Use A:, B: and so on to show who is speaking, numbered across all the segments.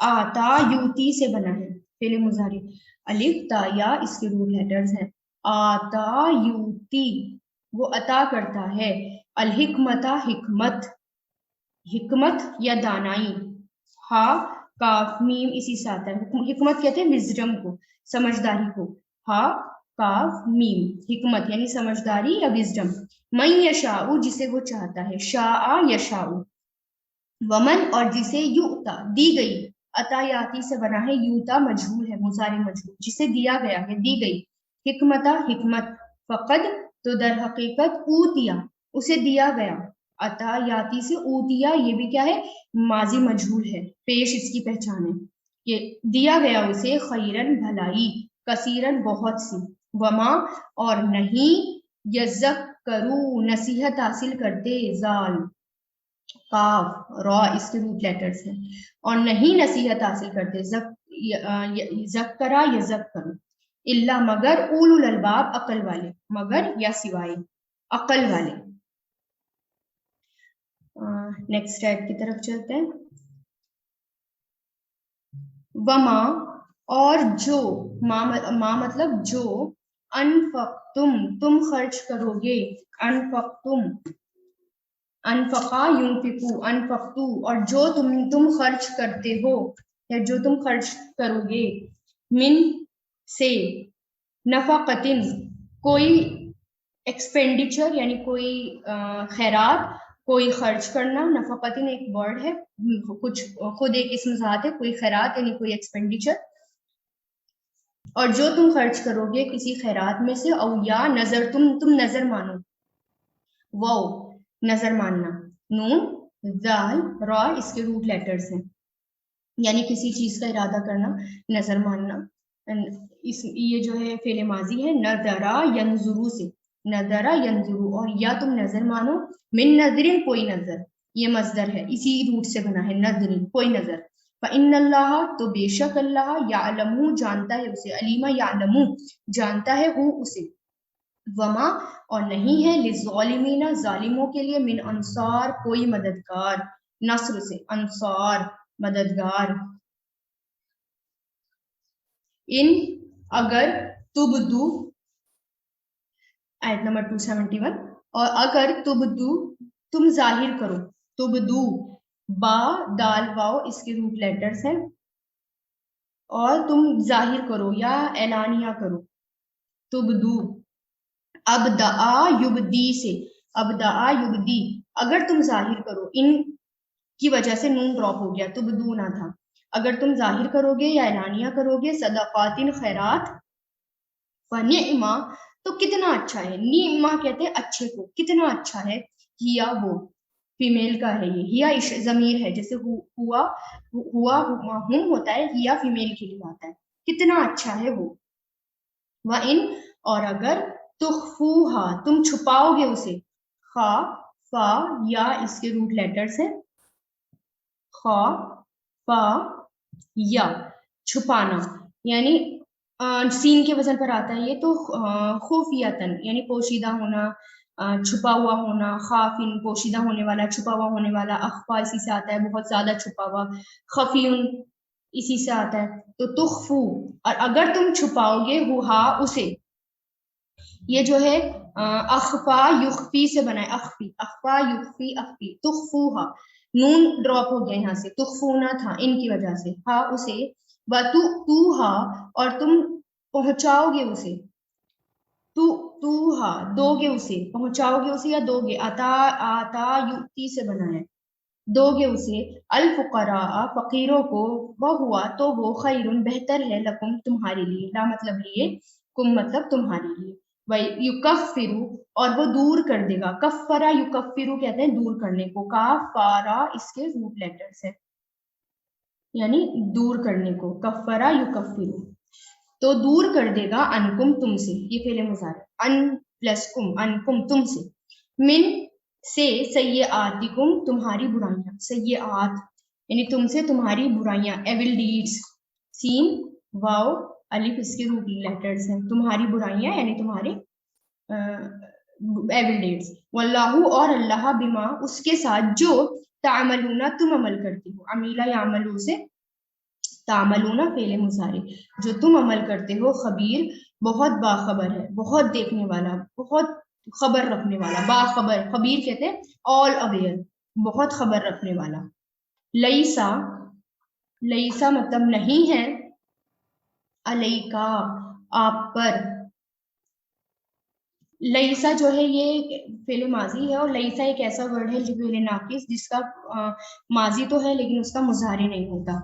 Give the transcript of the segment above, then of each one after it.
A: آتا یوتی سے بنا ہے فعل مضارع، الف تا یا اس کے روٹ لیٹرز ہیں. آتا یوتی وہ عطا کرتا ہے، الحکمتا حکمت، حکمت یا دانائی، ہا کاف میم اسی سے آتا ہے. حکمت کہتے ہیں وزڈم کو، سمجھداری کو، ہا کاف میم حکمت یعنی سمجھداری یا وزڈم. من یشاء جسے وہ چاہتا ہے، شاء یشاء. ومن اور جسے یؤتا دی گئی، عطا یاتی سے بنا ہے، یوتا مجہول ہے مضارع مجہول، جسے دیا گیا ہے دی گئی، حکمتا حکمت، فقد تو در حقیقت، اوتیا اسے دیا گیا، عطا یاتی سے اوتیا یہ بھی کیا ہے ماضی مجہول ہے، پیش اس کی پہچان ہے کہ دیا گیا اسے، خیرن بھلائی، کثیرن بہت سی، وما اور نہیں، یذکرو نصیحت حاصل کرتے، زال کاف را اس کے روٹ لیٹرز ہیں، اور نہیں نصیحت حاصل کرتے، ذکرا یذکر، الا مگر، اولو الالباب عقل والے، مگر یا سوائے عقل والے. نیکسٹ ایڈ کی طرف چلتے ہیں. وما اور جو، ما مطلب جو، انفقتم تم خرچ کرو گے، انفقتم انفقا ینفقو، انفقتو اور جو تم خرچ کرتے ہو یا جو تم خرچ کرو گے، من سے، نفقتن کوئی ایکسپینڈیچر یعنی کوئی خیرات، کوئی خرچ کرنا، نفقتن ایک ورڈ ہے، کچھ خود ایک اسم ذات ہے، کوئی خیرات یعنی کوئی ایکسپینڈیچر، اور جو تم خرچ کرو گے کسی خیرات میں سے، او یا نظر تم نظر مانو، وہ نظر ماننا، نون زال را اس کے روٹ لیٹرز ہیں، یعنی کسی چیز کا ارادہ کرنا، نظر ماننا. یہ جو ہے فعل ماضی ہے، نظرا ینظرو سے، نظرا ینظرو، اور یا تم نظر مانو، من نظرن کوئی نظر، یہ مصدر ہے اسی روٹ سے بنا ہے، نظرن کوئی نظر. فإن اللہ تو بے شک اللہ، یعلم جانتا ہے اسے، علیما یعلم جانتا ہے وہ اسے، وما اور نہیں ہے، للظالمین ظالموں کے لیے، من انصار کوئی مددگار، نصر سے انصار مددگار. ان اگر، تبدو آیت نمبر 271، اور اگر تبدو تم ظاہر کرو، تبدو با دال واو اس کے روٹ لیٹرز ہیں، اور تم ظاہر کرو یا اعلانیہ کرو، تبدو ابدعا یبدی سے، ابدعا یبدی اگر تم ظاہر کرو، ان کی وجہ سے نون ڈراپ ہو گیا، تبدو نہ تھا، اگر تم ظاہر کرو گے یا اعلانیہ کرو گے، صدقات خیرات، فنعما تو کتنا اچھا ہے، نعما کہتے ہیں اچھے کو، کتنا اچھا ہے، ہیا وہ فیمیل کا ہے، یہ ہیا ضمیر ہے، جیسے ہوا ہم ہوتا ہے، ہیا فیمیل کے لیے آتا ہے، کتنا اچھا ہے وہ. وَإِن اور اگر، تخفوہا تم چھپاؤ گے اسے، خا فا یا اس کے روٹ لیٹرز ہیں، خا فا یا چھپانا، یعنی سین کے وزن پر آتا ہے یہ تو، خفیتاً یعنی پوشیدہ ہونا، چھپا ہوا ہونا، خافن پوشیدہ ہونے والا، چھپا ہوا ہونے والا، اخفا اسی سے آتا ہے بہت زیادہ چھپا ہوا، خفیون اسی سے آتا ہے، تو تخفو اور اگر تم چھپاؤ گے، ہوا اسے، یہ جو ہے اخفا یخفی سے بنا ہے، اخفی اخفا یخفی اخفی، تخفوہا نون ڈراپ ہو گیا یہاں سے، تخفونا تھا ان کی وجہ سے، ہا اسے، وَتُؤْتُوہا اور تم پہنچاؤ گے اسے، توہا دو گے اسے، پہنچاؤ گے اسے یا دو گے، آتا یؤتی سے بنا ہے، دو گے اسے، الفقراء فقیروں کو، وہوا تو وہ، خیرن بہتر ہے، لکم تمہارے لیے، لا مطلب لیے، کم مطلب تمہارے لیے، یکفرو اور وہ دور کر دے گا، کفرا یکفرو کہتے ہیں دور کرنے کو، کافارا اس کے روٹ لیٹرز ہیں، یعنی دور کرنے کو، کفرا یکفرو تو دور کر دے گا، انکم تم سے، یہ فعل مضارع، ان پلس کم، انکم تم سے، من سے، سیئاتکم تمہاری برائیاں، سیئات یعنی تم سے تمہاری برائیاں، ایول ڈیڈز، سین واو الف اس کے روٹ لیٹرز ہیں، تمہاری برائیاں یعنی تمہارے ایول ڈیڈز، واللہ اور اللہ، بما اس کے ساتھ جو، تعملون تم عمل کرتی ہو، عمیلہ یعملو سے تعملون فعل مضارع، جو تم عمل کرتے ہو، خبیر بہت باخبر ہے، بہت دیکھنے والا، بہت خبر رکھنے والا، باخبر، خبیر کہتے ہیں آل اویئر، بہت خبر رکھنے والا. لیسا، لیسا مطلب نہیں ہے، علیکا آپ پر. لیسا جو ہے یہ فعل ماضی ہے، اور لیسا ایک ایسا ورڈ ہے جو فعل ناقص جس کا ماضی تو ہے لیکن اس کا مضارع نہیں ہوتا.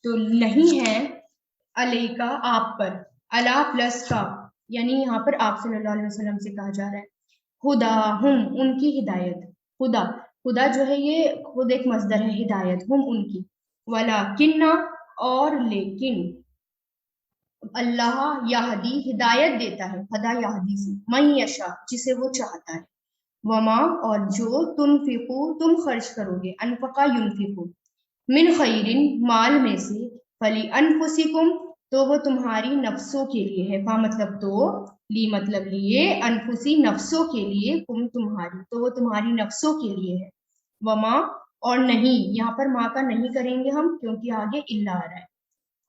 A: تو نہیں ہے علیکا آپ پر، علا پلس کا، یعنی یہاں پر آپ صلی اللہ علیہ وسلم سے کہا جا رہا ہے. خدا ہم ان کی ہدایت، خدا، خدا جو ہے یہ خود ایک مصدر ہے، ہدایت ہم ان کی. ولیکن اور لیکن، اللہ یہدی ہدایت دیتا ہے، ہدا یہدی سے، من یشاء جسے وہ چاہتا ہے. وما اور جو تنفقو تم خرچ کرو گے، انفقا ینفقو، من خیرن مال میں سے، فلی انفسکم تو وہ تمہاری نفسوں کے لیے ہے. فا مطلب تو، لی مطلب لیے، انفسی نفسوں کے لیے، کم تمہاری تو وہ تمہاری نفسوں کے لیے ہے. وما اور نہیں، یہاں پر ماں کا نہیں کریں گے ہم کیونکہ آگے الا آ رہا ہے.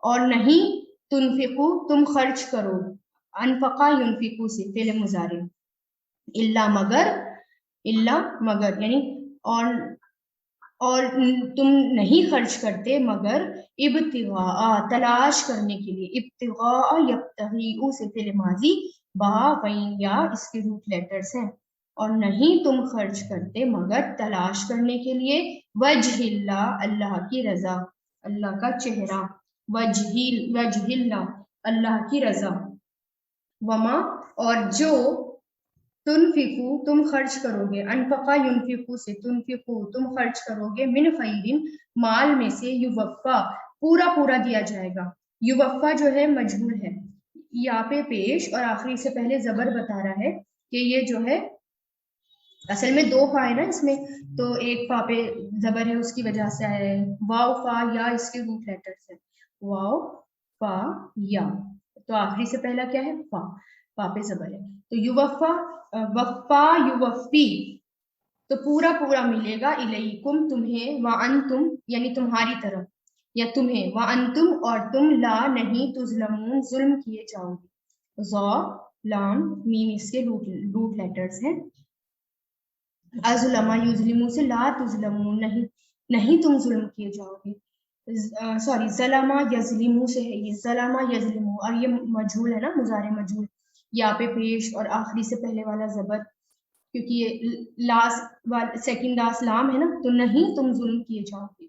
A: اور نہیں تنفقو تم خرچ کرو، انفقا ینفقو سے فعل مضارع، الا مگر، الا مگر یعنی اور تم نہیں خرچ کرتے مگر ابتغاء تلاش کرنے کے لیے، ابتغاء یبتغی سے فعل ماضی، با وین یا اس کے روٹ لیٹرز ہیں. اور نہیں تم خرچ کرتے مگر تلاش کرنے کے لیے، وجہ اللہ اللہ کی رضا، اللہ کا چہرہ، وجہ اللہ اللہ کی رضا. وما اور جو تنفقو تم خرچ کرو گے، انفقا ینفقو سے، تنفقو تم خرچ کرو گے، من خیرن مال میں سے، یوفا پورا پورا دیا جائے گا. یوفا جو ہے مجہول ہے، یا پہ پیش اور آخری سے پہلے زبر بتا رہا ہے کہ یہ جو ہے اصل میں دو فا ہے نا اس میں، تو ایک فا پہ زبر ہے اس کی وجہ سے آیا ہے. واو فا یا اس کے روٹ لیٹرز ہے، واو فا یا، تو آخری سے پہلا کیا ہے، فا، فا پہ زبر ہے. تو یوفا، وفا یوفی تو پورا پورا ملے گا، الیکم تمہیں، وانتم یعنی تمہاری طرف یا تمہیں، وانتم اور تم، لا نہیں، تظلمون ظلم کیے جاؤ گے. ظا لام میم اس کے روٹ لیٹرز ہیں. ازلما یظلمو سے، لا تظلمون نہیں، نہیں تم ظلم کیے جاؤ گے. سوری ظلما یظلمو سے ہے یہ، ظلما یظلمو، اور یہ مجہول ہے نا، مضارع مجہول، یا پہ پیش اور آخری سے پہلے والا زبر، کیونکہ یہ لاسٹ سیکنڈ لاسٹ لام ہے نا، تو نہیں تم ظلم کیے جاؤ گے.